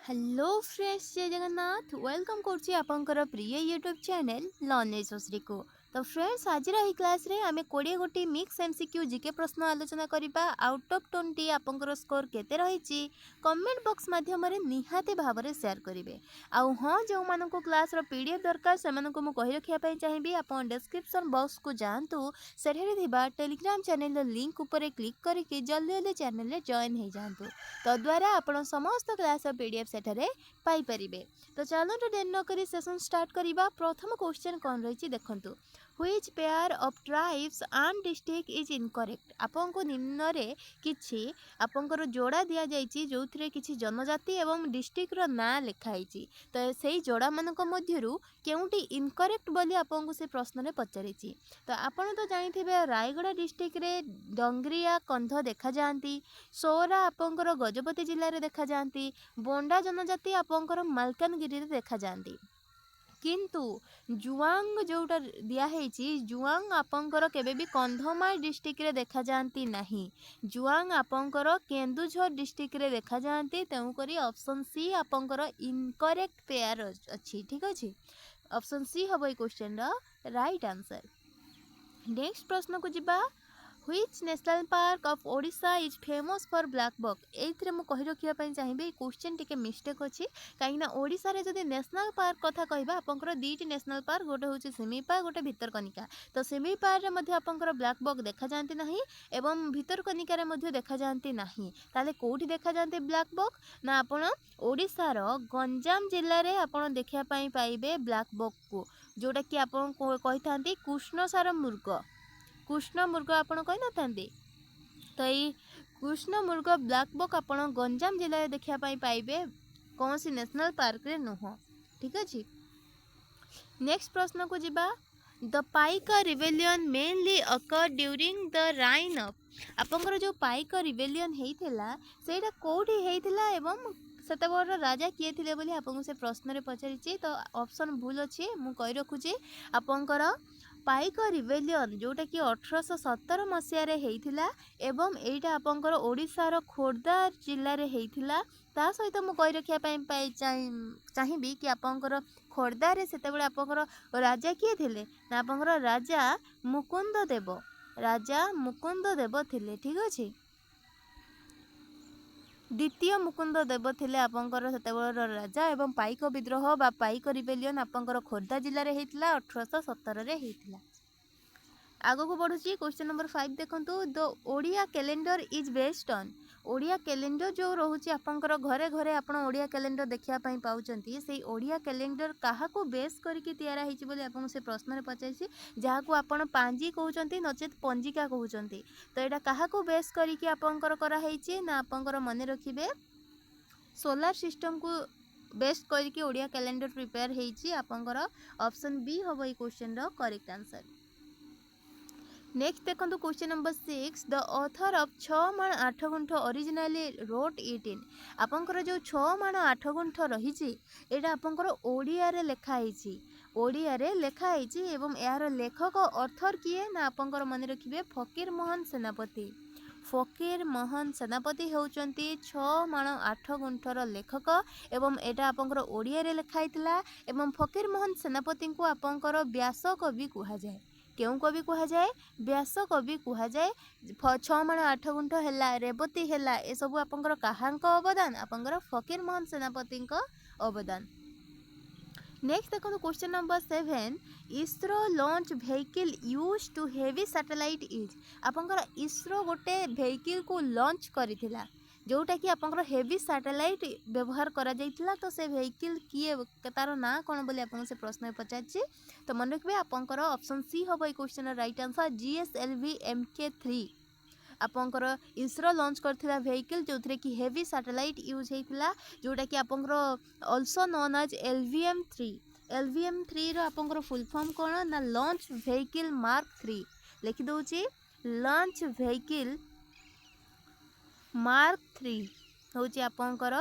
Hello friends, जय Jagannath. Welcome करछि आपनकर प्रिय यूट्यूब चैनल लर्निंग सोसरी को। तो फ्रेंड्स, आज रही क्लास रे आमे 20 गोटी मिक्स एमसीक्यू जीके प्रश्न आलोचना करिबा। आउट ऑफ 20 आपनकर स्कोर केते रहिछि कमेंट बॉक्स माध्यम रे निहाती भाबरे शेयर करिवे। आउ हां, जो मानको क्लास रो पीडीएफ दरकार सेमानको मु कहि रखिया पई चाहिबी। आपन डिस्क्रिप्शन बॉक्स को जानतु, सेठरे थिबा टेलीग्राम चैनल रो लिंक ऊपर क्लिक करिके जल्दी जल्दी चैनल रे जॉइन हे जांतु। तद्वारा आपण समस्त क्लास पीडीएफ सेठरे पाई परिबे। तो चलो देर न करी सेशन स्टार्ट करिबा। प्रथम क्वेश्चन कौन रही देखंतु, which pair of tribes and district is incorrect. आपन को निम्न रे किछि आपनकर जोड़ा दिया जाइछि जोथिरे किछि जनजाति एवं डिस्ट्रिक्ट रो ना लिखा आइछि। तो सेही जोड़ा मानक मध्यरु केउंटी इनकरेक्ट बोली आपन को से प्रश्न रे पचारिछि। तो आपन तो जानिथिबे रायगड़ा डिस्ट्रिक्ट रे डंगरिया कंध देखा जांती, सोरा आपंकर गजपति जिले में देखा जाती, बोंडा जनजाति आपंकर मालकानगिरी देखा जाती। किंतु जुआंग जोटा दिखाई जुआंग आपंकर केबे भी कंधमाल डिस्ट्रिक्ट रे देखा जाती नहीं। जुआंग आपंकर केन्दुझर डिस्ट्रिक्ट रे देखा जाती। तेणुकरी ऑप्शन सी आपंकर इनकरेक्ट पेयर अच्छी। ठीक अच्छे, ऑप्शन सी हम ये क्वेश्चन राइट आंसर। नेक्स्ट प्रश्न को जिबा, which national park of Odisha is famous for black buck. एइथरे मु कहि रखिया पई चाहिबे क्वेश्चन टिके मिस्टेक अछि, काहेकि ना ओडिशा रे जदि नेशनल पार्क कथा कहबा आपनकर दीटी नेशनल पार्क, गोटे होछि सिमिपा, गोटे भितरकनिका। तो सिमिपा रे मध्ये आपनकर ब्लैक बक देखा जांती नाही एवं भितरकनिका रे मध्ये देखा जांती नाही। ताले कोठी देखा जांती ब्लैक बक ना आपण ओडिशा रो गंजाम जिल्ला रे आपण देखिया पई पाइबे ब्लैक बक को, जोटा कि आपण कहिथांती कृष्णसार मृग। कृष्ण मृग आपण कहि नथांती। तो ये कृष्ण मृग ब्लैक बक आपण गंजाम जिले में देखा पाइबे, कौन सी नेशनल पार्क रे नुह। ठीक अच्छे। नेक्स्ट प्रश्न को जिबा, the Paika rebellion mainly occur during the reign of. आपंकर जो पाइका रिबेलियन हेइथिला सेटा कोठी हेइथिला एवं सेतबर राजा किए थिले बोली आपन से प्रश्न रे पचारिछि। तो ऑप्शन भूल अछि, मु कहि रखुछि। आपंकर पाइक रिबेलियन जोटा कि 1817 मसीह होता एवं एटा आपंकर ओडिशार खोर्धा जिले में होता। ता सहित मु कहि रखिया चाहिबी कि आपंकर खोर्धा रे सेतेबेले आपंकर राजा किए थिले ना आपंकर राजा मुकुंद देव। राजा मुकुंद देव थिले। ठीक अच्छे, द्वितीय मुकुंद देव थिले आपंकर सेतेबेलर राजा एवं पाइक विद्रोह बा पाइक रिबेलियन आपंकर खोर्धा जिले में होता 1817 रे होता। आग को बढ़ुची क्वेश्चन नंबर 5 देखंतु, the Odia calendar is based on. Odia calendar जो रोचे आपंकर घरे घरे आपण ओडिया कैलेंडर देखिया पई पाउचंती, से ओडिया कैलेंडर काहा को बेस करके तैयार होईची बोली आपन से प्रश्न रे पचाइसी, जहा को आपण पांजी कहउचंती नचेत पंजिका कहउचंती। तो एटा काहा को बेस करके आपंकर करा हेची ना आपंकर मने रखिबे सोलार सिस्टम को बेस करके ओडिया कैलेंडर प्रिपेयर हेची। आपंकर ऑप्शन बी होबो ई क्वेश्चन रो करेक्ट आंसर। नेक्स्ट देखो question number 6, the author of 6 Man 8 गुंठ originally wrote it in. आपंकर जो 6 माण 8 गुंठ रही एटा आपंकर ओडिया रे लेखा हेची। ओडिया रे लेखा हेची एवं यार लेखक ऑथर किए ना आपंकर मन रखिबे फकीर मोहन सेनापति। फकीर मोहन सेनापति होउचंती 6 माण 8 गुंठर लेखक एवं एटा आपंकर ओडिया रे लेखा हेतला एवं फकीर मोहन सेनापति को आपंकर व्यास कवि कुहा जाए। क्यों कवि कुहा जाए? व्यास कवि कुहा जाए। 6 माण 8 गुंठ हैला, रेवती हैला, ए सब आपंकर काहांक अवदान? आपंकर फकीर मोहन सेनापति अवदान। नेक्स्ट देखो question number 7, ISRO launch vehicle use to heavy satellite is. आपंकर इसरो गोटे व्हीकल को लॉन्च करिथिला जोटा कि आपंकर हेवी सैटेलाइट व्यवहार करा जाइथिला। तो से व्हीकल किए तार ना कौन बोली आपन से प्रश्न पचारछि। तो मन रखबे आपंकर ऑप्शन सी होबो ई question right answer, GSLV MK3। आपंकर इसरो लॉन्च करथिला व्हीकल जोथरे कि हेवी सैटेलाइट यूज हेतिला, जोटा कि आपंकर also known as LVM3। LVM3 रो आपंकर फुल फॉर्म कोन ना लॉन्च व्हीकल मार्क 3। लिखि दोछि लॉन्च व्हीकल मार्क 3 होछि आपंकर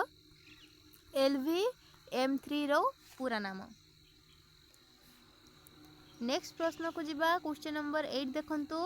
LVM3 रो पूरा नाम। नेक्स्ट प्रश्न को जिबा क्वेश्चन नंबर 8 देखंतु,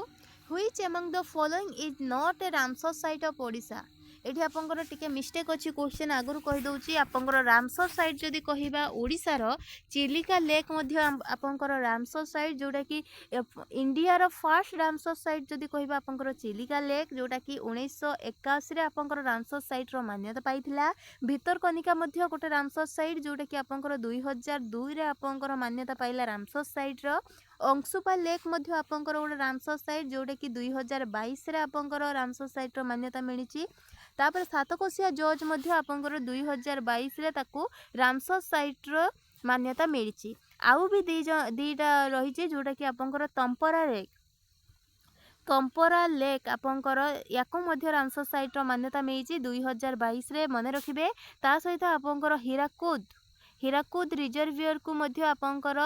which among the following is not a Ramsar site of Odisha. ये आपंकर टिके मिस्टेक अच्छी क्वेश्चन आगु कहीदे आपंकर रामसर साइट जदि कहवा ओडिशार चिलिका लेक आपंकर रामसर साइट जोटा कि इंडिया फर्स्ट रामसर साइट जदि कहवा आपंकर चिलिका लेक जोटा कि 1981 आपंकर रामसर साइट रो मान्यता पाइथिला। भितरकनिका मध्य गोटे रामसर साइट जोटा कि आपंकर 2002 रे आपंकर मान्यता पाइला रामसर साइट रो। अंशुपा लेक मध्य आपंकर गोटे रामसर साइट जोटा कि 2022 रे आपंकर रामसर साइट रो मान्यता मिली। तापर सातकोशिया जज मध्य आपंकर 2022 रे ताकू रामसर साइट रो मान्यता मिली। आउ भी दीटा रही जोटा कि आपंकर तंपरा लेक आपंकर याकू मध्य रामसर साइट रो मान्यता मिली 2022 रे मन रखिबे। ता सहित आपंकर हीराकुद रिजर्वियर को मध्य आपंकर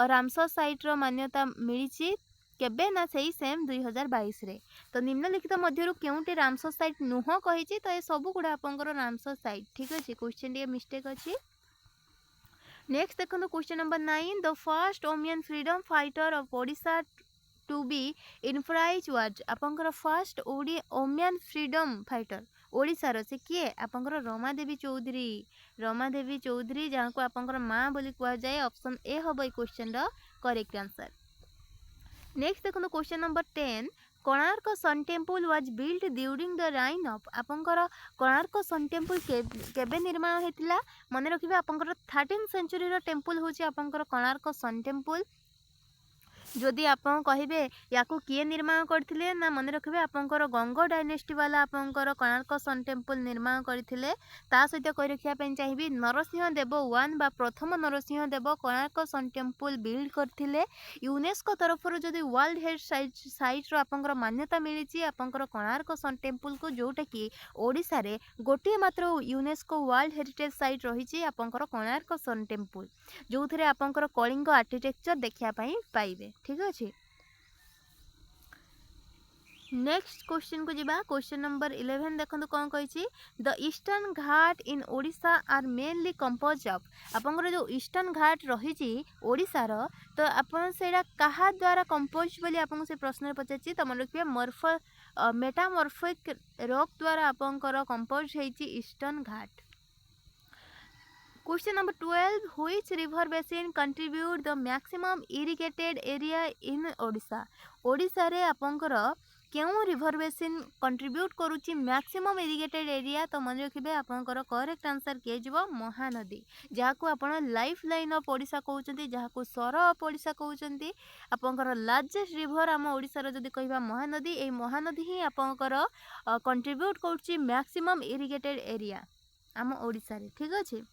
रामसर साइट रो मान्यता मिली केबे ना सही सेम 2022 रे। तो निम्नलिखित मध्यरु केउटे रामसर साइट नुह कहिछि तो ये सब गुडा आपंकर रामसर साइट ठीक अछि। क्वेश्चन डी मिस्टेक अछि। नेक्स्ट देखो question number 9 the first woman freedom fighter of Odisha to be इनफ्राइज वाज आपंकर फर्स्ट ओमियन फ्रीडम फाइटर ओडिशार से किए आपंकर रमादेवी चौधरी जहाँ को आपंकर माँ बोली कह जाए। ऑप्शन ए हम ये क्वेश्चन रो करेक्ट आंसर। नेक्स्ट देखो question number 10 Konark sun temple was built during the reign of आपंकर कोणार्क सन टेम्पल केबे निर्माण होता मन रखिए आपंकर 13th सेंचुरी रो टेम्पल होची आपंकर कोणार्क सन टेम्पल। जदि आप कहे या किए निर्माण करथिले ना मन रखिए आपंकर गंग डायनेस्टी वाला आपंकर कोणार्क सन टेम्पल निर्माण करथिले। ता सहित कहि रखिया पई चाहिबी नरसिंह देव 1 बा प्रथम Narsingh Dev Konark sun temple build करथिले। यूनेस्को तरफ जदि वर्ल्ड हेरिटेज साइट रो आपंकर मान्यता मिली आपंकर कोणार्क सन टेम्पल को जोटा कि ओडिशा रे गोटे मात्र यूनेस्को वर्ल्ड हेरिटेज साइट रही आपंकर कोणार्क सन टेम्पल जो थे आपंकर कलिंग आर्किटेक्चर देखा पाइबे ठीक अच्छे। नेक्स्ट क्वेश्चन को जिबा क्वेश्चन नंबर 11 देखो कौन कही the eastern Ghat in Odisha are mainly composed of आपंकर जो ईस्टर्न घाट रही ओडिशा रो तो आपन सेडा कहा द्वारा कंपोज बोली आपन से प्रश्न पचाची तो मन रखिए मेटामॉर्फिक रॉक द्वारा आपंकर कंपोज होईची Eastern Ghat. Question number 12 which river basin contribute the maximum irrigated area in Odisha Odisha रे आपंकर क्यों रिवर बेसिन कंट्रीब्यूट करुच्ची मैक्सिमम इरिगेटेड एरिया तो मन रखिए आपंकर करेक्ट आंसर किए जीवो महानदी जहाँ को आपण लाइफ लाइन ऑफ ओडिशा कहउचंती जहाँ को सर ऑफ ओडिशा कहउचंती। आपंकर लार्जेस्ट रिवर आम ओडिशार जदि कहबा महानदी ए महानदी ही आपंकर कंट्रीब्यूट करुच्ची मैक्सिमम इरिगेटेड एरिया आम ओडिशा रे ठीक अछि।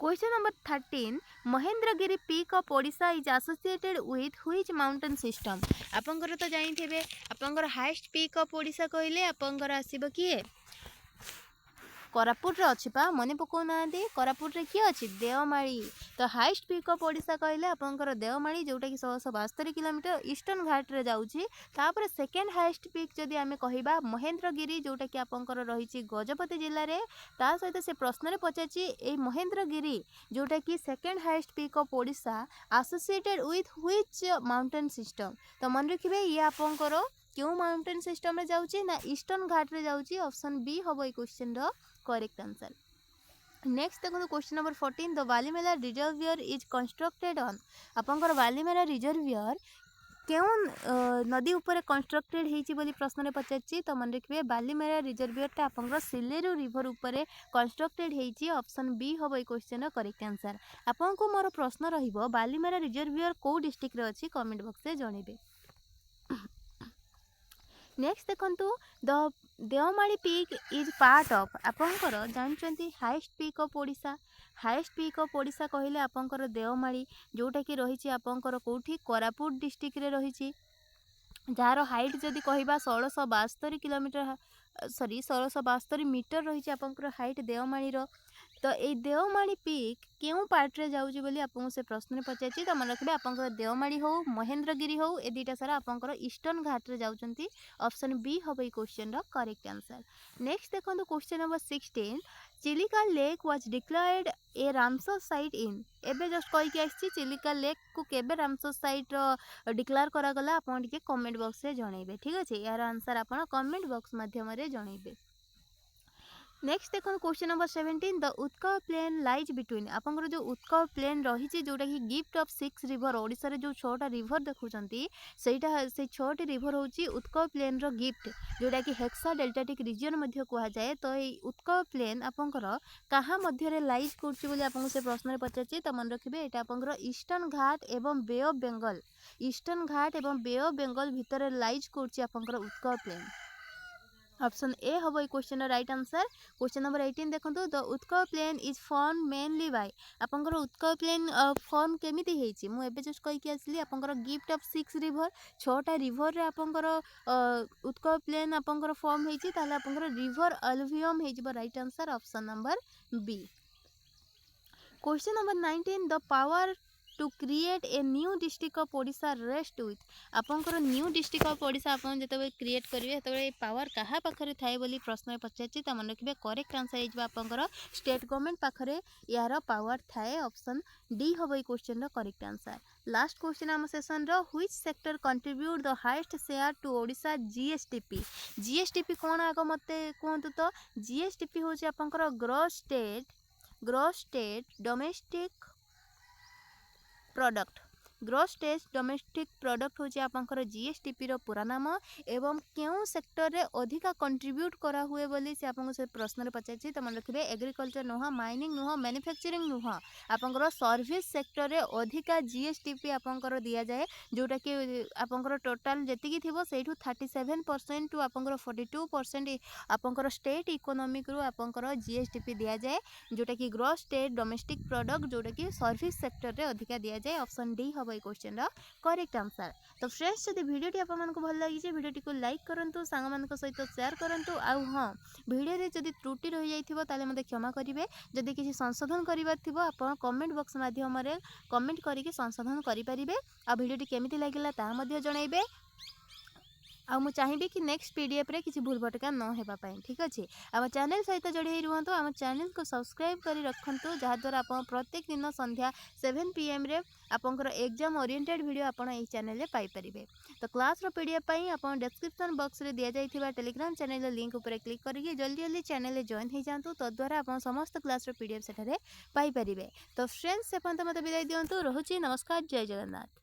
Question number 13 Mahendragiri peak of Odisha is associated with which mountain system आपंकर तो जानिथिबे आपंकर हाईएस्ट पीक ऑफ ओडिशा कहले आपंकर आसीबो किए कोरापुट रे अछि पा मने पको ना दे कोरापुट रे किए अछि देवमाली। तो हाईएस्ट पीक ऑफ ओडिशा कहले आपंकर देवमाली जोटा कि 172 किलोमीटर ईस्टर्न घाट रे जाउची। तापर सेकेंड हाईएस्ट पीक जदि आमे कहिबा महेंद्रगिरी जोटा कि आपंकर रहिची गजपति जिल्ला रे। ता सहित से प्रश्न रे पचाची ए महेंद्रगिरी जोटा कि second highest peak of Odisha associated with which mountain system तो मन रखिबे ये आपंकर क्यों माउंटेन सिस्टम रे जाउची ना ईस्टर्न घाट रे जाउची। ऑप्शन बी हबो ए क्वेश्चन रो करेक्ट आंसर। नेक्स्ट देखो question number 14 the Balimela reservoir is constructed on आपंकर बालीमेला रिजर्वियर क्यों नदी ऊपर कंस्ट्रक्टेड होती बोली प्रश्न में पचार तो मन रखिए बालीमेला रिजर्वियरटा आपंकर सिलेरू रिवर ऊपर कंस्ट्रक्टेड होती। ऑप्शन बी हम ये क्वेश्चन करेक्ट आंसर। आपन को मोर प्रश्न रहिबो बालीमेला रिजर्वियर को डिस्ट्रिक्ट रे अछि कमेंट बॉक्स में जणेबे। नेक्स्ट देखंतु the Devmali peak is part of आपंकर जानचंती highest peak of Odisha. Highest peak of Odisha कहले आपंकर देवमाली जोटा कि रही आपंकर कोठी कोरापुट डिस्ट्रिक्ट रे रही जार हाइट जदि कहबा 1672 किलोमीटर 1672 मीटर रही आपंकर हाइट देवमाली रो। तो ये देवमाली पीक क्यों पार्ट रे जाउची बोली आपन से प्रश्न में पचाची तो मन रखबे आपंकर देवमाली हो महेंद्रगिरी हो ए दुईटा सारा आपंकर ईस्टर्न घाट रे जाउचंती। ऑप्शन बी हबो क्वेश्चन रो करेक्ट आंसर। नेक्स्ट देखो question number 16 Chilika lake was declared a Ramsar site in एबे जस्ट कहि के आछि चिलिका लेक को केबे रामसर साइट रो डिक्लेयर करा गला आपन के कमेंट बॉक्स रे जणैबे ठीक अछि। यार आंसर आपन कमेंट बॉक्स माध्यम रे जणैबे। नेक्स्ट देखो question number 17 the Utkal plain lies between आपंकर जो उत्कल प्लेन रही जोटा कि गिफ्ट ऑफ 6 रिवर ओडिशा जो 6टा रिवर देखुंती सेटा से 6टी रिवर होची उत्कल प्लेन रो गिफ्ट जोटा कि हेक्सा डेल्टाटिक रीजन मध्य कहा जाए तो ये उत्कल प्लेन आपंकर कहा मध्य लाइज करछि बोली आपन से प्रश्न रे पचाछि त मन रखिबे एटा आपंकर ईस्टर्न घाट एवं बे ऑफ बेंगल ईस्टर्न घाट एवं बे ऑफ बेंगल भितर लाइज करछि आपंकर उत्कल प्लेन ऑप्शन ए हम ये question right answer question number 18 देखो the Utkal plain is form mainly by आपंकर उत्कल प्लेन फॉर्म केमिति हेछि मु एबे जस्ट कहि के आसली आपंकर गिफ्ट ऑफ 6 रिवर 6टा रिवर रे आपंकर उत्कल प्लेन आपंकर फॉर्म हेछि ताले आपंकर रिवर अलुवियम हेजिबो right answer option number B question number 19 the power to create a new district of Odisha rest with आपंकर न्यू डिस्ट्रिक्ट ऑफ ओडिशा आपन जतबे क्रिएट करिवे तबे पावर कहा पाखरे थाए बोली प्रश्न पचाछि त मन रखिबे करेक्ट आंसर हेजबा आपंकर स्टेट गवर्नमेंट पाखरे यार पावर थाए ऑप्शन डी हबो ई क्वेश्चन रो करेक्ट आंसर लास्ट क्वेश्चन आम सेशन रो which sector contribute the highest share to Odisha GSDP कोन आगो मते कहंतु तो जीएसटीपी होची आपंकर gross state domestic product gross state domestic product होची आपंकर जीएसटीपी रो पूरा नाम एवं केउ सेक्टर रे अधिका कंट्रीब्यूट करा हुए बोली से आपन से प्रश्न रे पचाछि त मन रखिबे एग्रीकल्चर नुह माइनिंग नुह मैन्युफैक्चरिंग नुह आपंकर सर्विस सेक्टर रे अधिका जीएसटीपी आपंकर दिया जाए जोटा कि आपंकर टोटल जेतिकी थिबो सेठू 37% टू आपंकर 42% आपंकर स्टेट इकोनॉमिक रो आपंकर जीएसटीपी दिया जाए जोटा कि ग्रॉस स्टेट डोमेस्टिक प्रोडक्ट जोटा कि सर्विस सेक्टर रे अधिका दिया जाए ऑप्शन डी हम क्वेश्चन करेक्ट आंसर तो फ्रेंड्स जब वीडियोटी आपको भल लगी वीडियोटी को लाइक करूँ सांग सहित शेयर करूँ आउ हाँ वीडियो जब त्रुटि रही जाइए ताले मते क्षमा करेंगे जदि किसी संशोधन करार थी आप कमेंट बॉक्स माध्यम कमेंट करके संशोधन करेंगे आ वीडियोटी केमिति लगिला ता मध्य जनइबे आ मु चाहिए कि नेक्स्ट पीडीएफ रे किसी भूल भटका न हेबा पाई ठीक अच्छे आम चैनल सहित जोड़ी रुहतु आम चैनल को सब्सक्राइब कर रखु जहाद्वारा आप प्रत्येक दिन संध्या 7 PM रे आपंकर एग्जाम ओरिएंटेड वीडियो आप चैनल रे पाई परिबे तो क्लास रो पीडीएफ पाई आप डिस्क्रिप्शन बॉक्स रे दिया जाइथिबा टेलीग्राम चैनल लिंक ऊपर क्लिक करके जल्दी जल्दी चैनल रे जॉइन हो जातु तद्वारा आप समस्त क्लास रो पीडीएफ सेठारे पाई परिबे तो फ्रेंड्स से मत विदाई दियंतु रहुची नमस्कार जय जगन्नाथ।